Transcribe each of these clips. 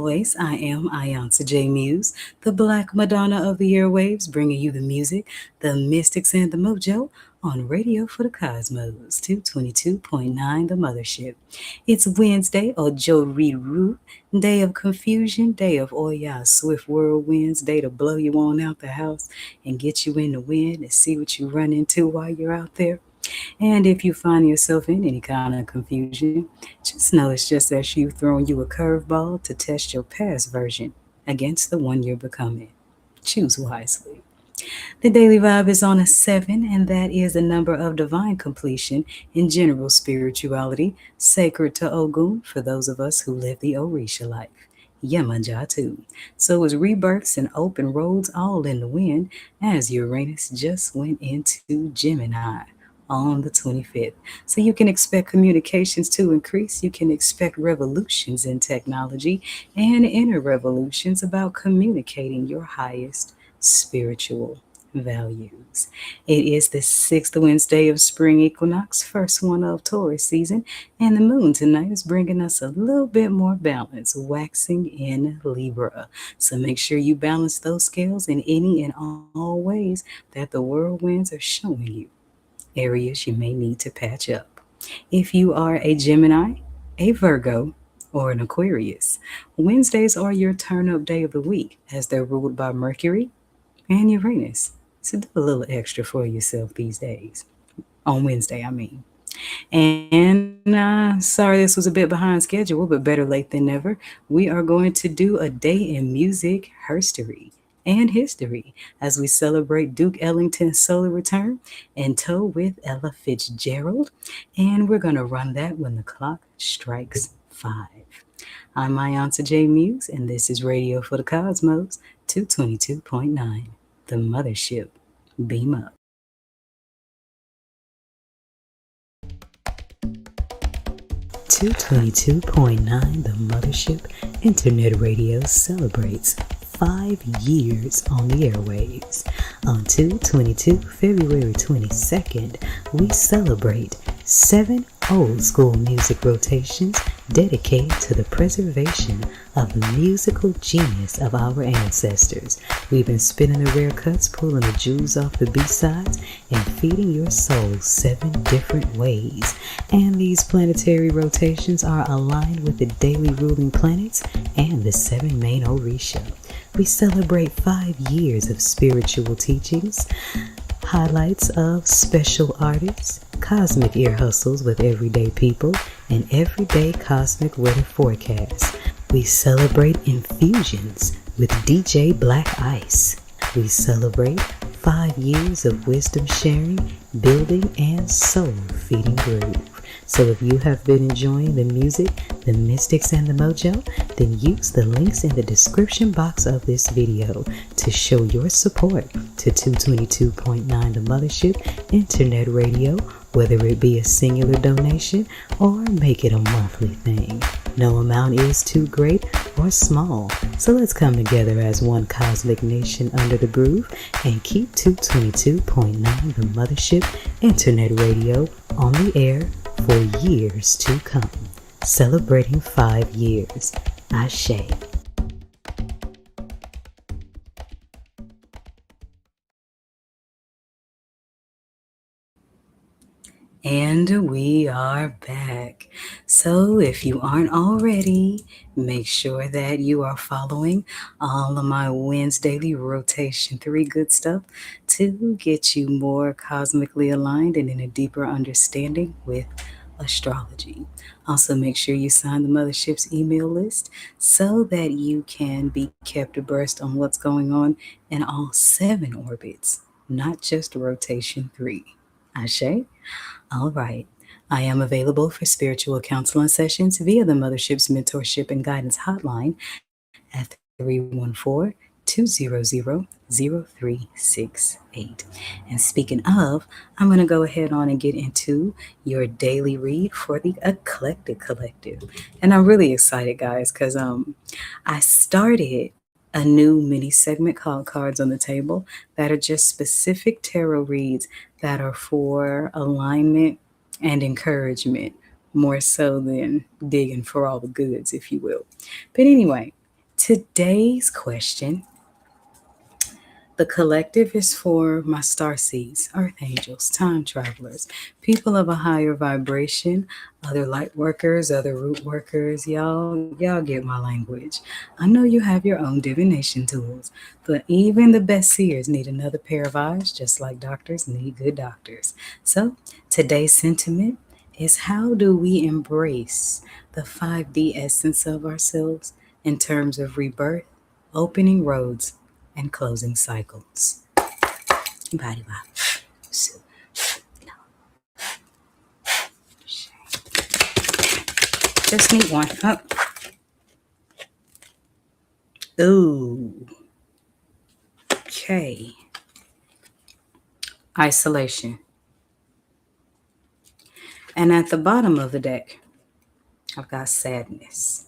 always, I am iiiYansaje Muse, the Black Madonna of the airwaves, bringing you the music, the mystics, and the mojo on Radio for the Cosmos, 222.9 The Mothership. It's Wednesday, Ojo Riru, day of confusion, day of Oya, swift whirlwinds, day to blow you on out the house and get you in the wind and see what you run into while you're out there. And if you find yourself in any kind of confusion, just know it's just that she's throwing you a curveball to test your past version against the one you're becoming. Choose wisely. The daily vibe is on a 7, and that is a number of divine completion in general spirituality, sacred to Ogun for those of us who live the Orisha life. Yemanja too. So is rebirths and open roads all in the wind as Uranus just went into Gemini on the 25th. So you can expect communications to increase. You can expect revolutions in technology and inner revolutions about communicating your highest spiritual values. It is the 6th Wednesday of spring equinox, first one of Taurus season, and the moon tonight is bringing us a little bit more balance, waxing in Libra. So make sure you balance those scales in any and all ways that the whirlwinds are showing you areas you may need to patch up. If you are a Gemini, a Virgo, or an Aquarius, Wednesdays are your turn up day of the week as they're ruled by Mercury and Uranus. So do a little extra for yourself these days. On Wednesday, I mean. And sorry this was a bit behind schedule, but better late than never. We are going to do a day in music herstory and history as we celebrate Duke Ellington's solar return and tow with Ella Fitzgerald. And we're going to run that when the clock strikes 5. I'm iiiYansaje Muse, and this is Radio for the Cosmos, 222.9, the Mothership. Beam up. 222.9 The Mothership Internet Radio celebrates 5 years on the airwaves. On 2/22, February 22nd, we celebrate 7 old school music rotations dedicated to the preservation of the musical genius of our ancestors. We've been spinning the rare cuts, pulling the jewels off the B-sides, and feeding your soul 7 different ways. And these planetary rotations are aligned with the daily ruling planets and the 7 main Orisha. We celebrate 5 years of spiritual teachings, highlights of special artists, cosmic ear hustles with everyday people, and everyday cosmic weather forecasts. We celebrate infusions with DJ Black Ice. We celebrate 5 years of wisdom sharing, building, and soul feeding groove. So if you have been enjoying the music, the mystics, and the mojo, then use the links in the description box of this video to show your support to 222.9 The Mothership Internet Radio, whether it be a singular donation or make it a monthly thing. No amount is too great or small, so let's come together as one cosmic nation under the groove and keep 222.9 The Mothership Internet Radio on the air for years to come. Celebrating 5 years. Ashe. And we are back. So if you aren't already, make sure that you are following all of my Windsdaily Rotation 3 good stuff to get you more cosmically aligned and in a deeper understanding with astrology. Also, make sure you sign the Mothership's email list so that you can be kept abreast on what's going on in all 7 orbits, not just rotation 3. Ashe? All right. I am available for spiritual counseling sessions via the Mothership's mentorship and guidance hotline at 314-200-0368. And speaking of, I'm going to go ahead on and get into your daily read for the Eclectic Collective. And I'm really excited, guys, because I started a new mini segment called Cards on the Table that are just specific tarot reads that are for alignment and encouragement, more so than digging for all the goods, if you will. But anyway, Today's question, the collective is for my star seeds, earth angels, time travelers, people of a higher vibration, other light workers, other root workers. Y'all get my language. I know you have your own divination tools, but even the best seers need another pair of eyes, just like doctors need good doctors. So today's sentiment is, how do we embrace the 5D essence of ourselves in terms of rebirth, opening roads, and closing cycles? Body vibe. Just need one. Oh. Ooh. Okay. Isolation. And at the bottom of the deck, I've got sadness.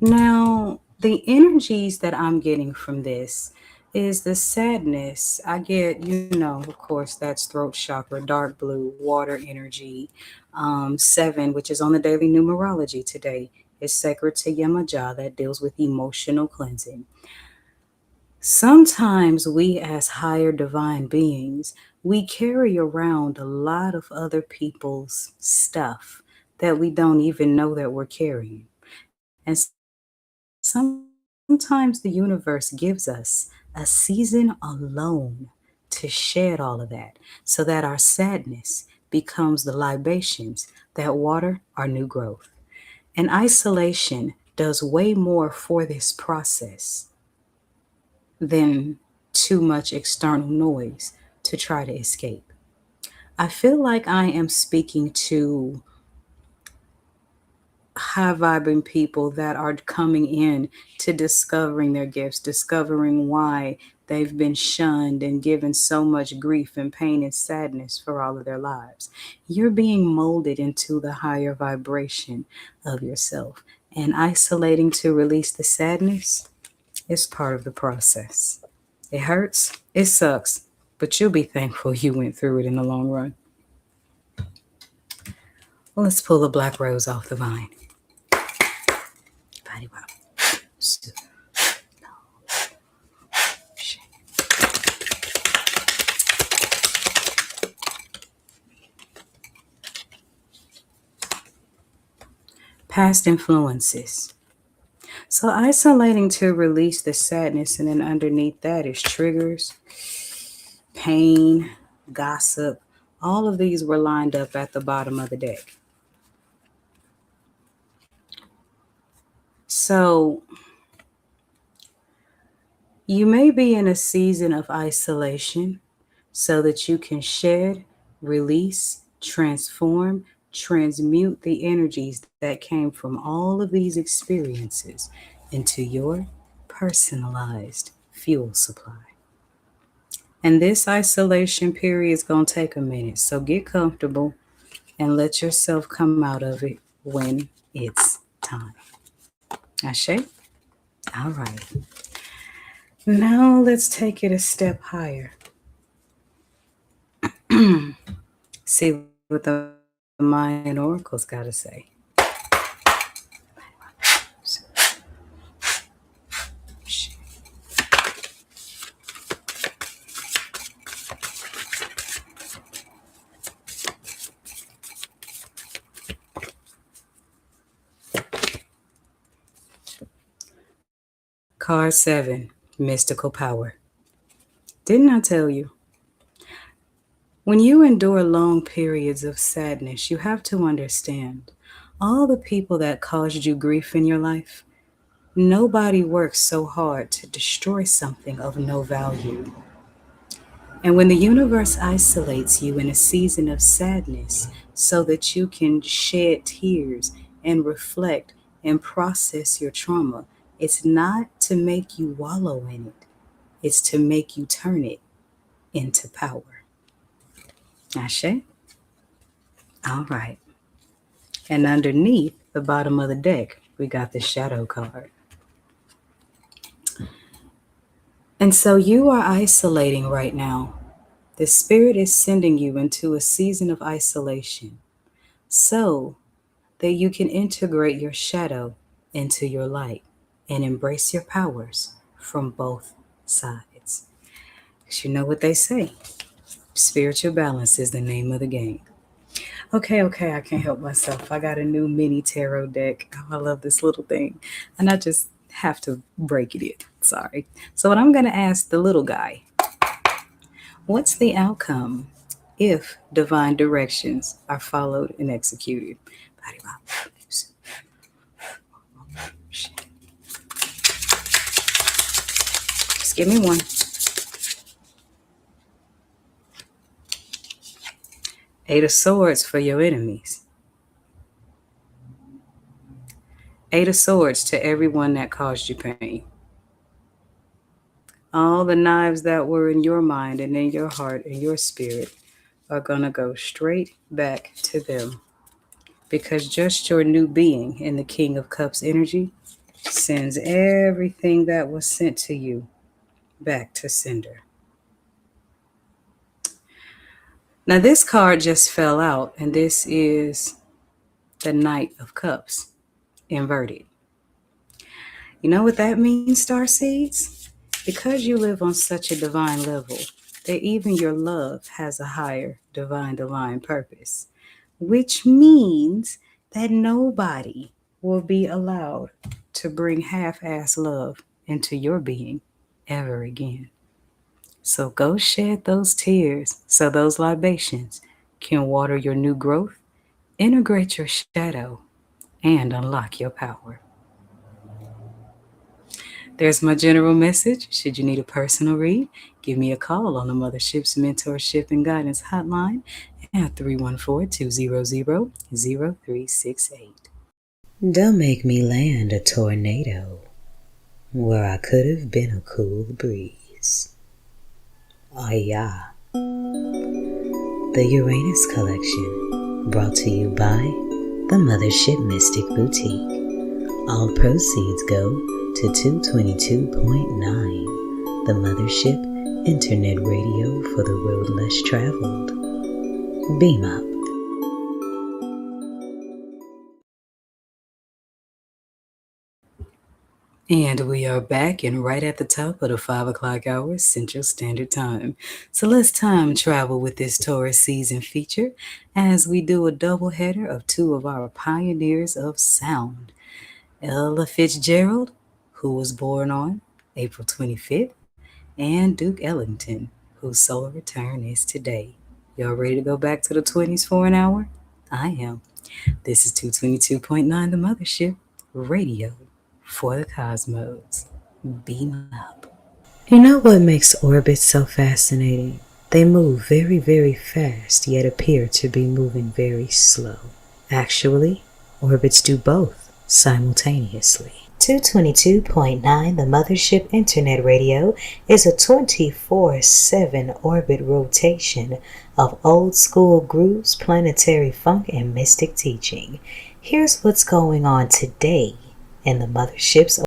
Now, the energies that I'm getting from this is the sadness. I get, of course, that's throat chakra, dark blue, water energy. 7, which is on the daily numerology today, is sacred to Yamaja, that deals with emotional cleansing. Sometimes we, as higher divine beings, we carry around a lot of other people's stuff that we don't even know that we're carrying. And sometimes the universe gives us a season alone to shed all of that, so that our sadness becomes the libations that water our new growth. And isolation does way more for this process than too much external noise to try to escape. I feel like I am speaking to high vibing people that are coming in to discovering their gifts, discovering why they've been shunned and given so much grief and pain and sadness for all of their lives. You're being molded into the higher vibration of yourself, and isolating to release the sadness is part of the process. It hurts, it sucks, but you'll be thankful you went through it in the long run. Let's pull the black rose off the vine. Body wow. Past influences. So isolating to release the sadness, and then underneath that is triggers, pain, gossip. All of these were lined up at the bottom of the deck. So you may be in a season of isolation so that you can shed, release, transform, transmute the energies that came from all of these experiences into your personalized fuel supply. And this isolation period is going to take a minute. So get comfortable and let yourself come out of it when it's time. Ashe? All right. Now let's take it a step higher. See what the Mayan oracles got to say. Card 7, Mystical Power. Didn't I tell you? When you endure long periods of sadness, you have to understand all the people that caused you grief in your life. Nobody works so hard to destroy something of no value. And when the universe isolates you in a season of sadness so that you can shed tears and reflect and process your trauma, it's not to make you wallow in it. It's to make you turn it into power. Ashe? All right. And underneath the bottom of the deck, we got the shadow card. And so you are isolating right now. The spirit is sending you into a season of isolation so that you can integrate your shadow into your light. and embrace your powers from both sides. Because you know what they say, spiritual balance is the name of the game. Okay, I can't help myself. I got a new mini tarot deck. Oh, I love this little thing. And I just have to break it in. Sorry. So, what I'm going to ask the little guy, what's the outcome if divine directions are followed and executed? Just give me one. Eight of Swords for your enemies. Eight of Swords to everyone that caused you pain. All the knives that were in your mind and in your heart and your spirit are going to go straight back to them. Because just your new being in the King of Cups energy sends everything that was sent to you back to sender. Now, this card just fell out, and this is the Knight of Cups inverted. You know what that means, starseeds? Because you live on such a divine level that even your love has a higher divine purpose, which means that nobody will be allowed to bring half-ass love into your being ever again. So go shed those tears so those libations can water your new growth, integrate your shadow, and unlock your power. There's my general message. Should you need a personal read, give me a call on the Mothership's Mentorship and Guidance Hotline at 314-200-0368. Don't make me land a tornado where I could have been a cool breeze. The Uranus Collection, brought to you by the Mothership Mystic Boutique. All proceeds go to 222.9, the Mothership Internet Radio for the road less traveled. Beam up. And we are back and right at the top of the 5 o'clock hour Central Standard Time. So let's time travel with this Taurus season feature as we do a double header of two of our pioneers of sound. Ella Fitzgerald, who was born on April 25th, and Duke Ellington, whose solar return is today. Y'all ready to go back to the 20s for an hour? I am. This is 222.9 The Mothership, radio for the cosmos. Beam up. You know what makes orbits so fascinating? They move very, very fast, yet appear to be moving very slow. Actually, orbits do both simultaneously. 222.9 The Mothership Internet Radio is a 24/7 orbit rotation of old school grooves, planetary funk, and mystic teaching. Here's what's going on today in the Mothership's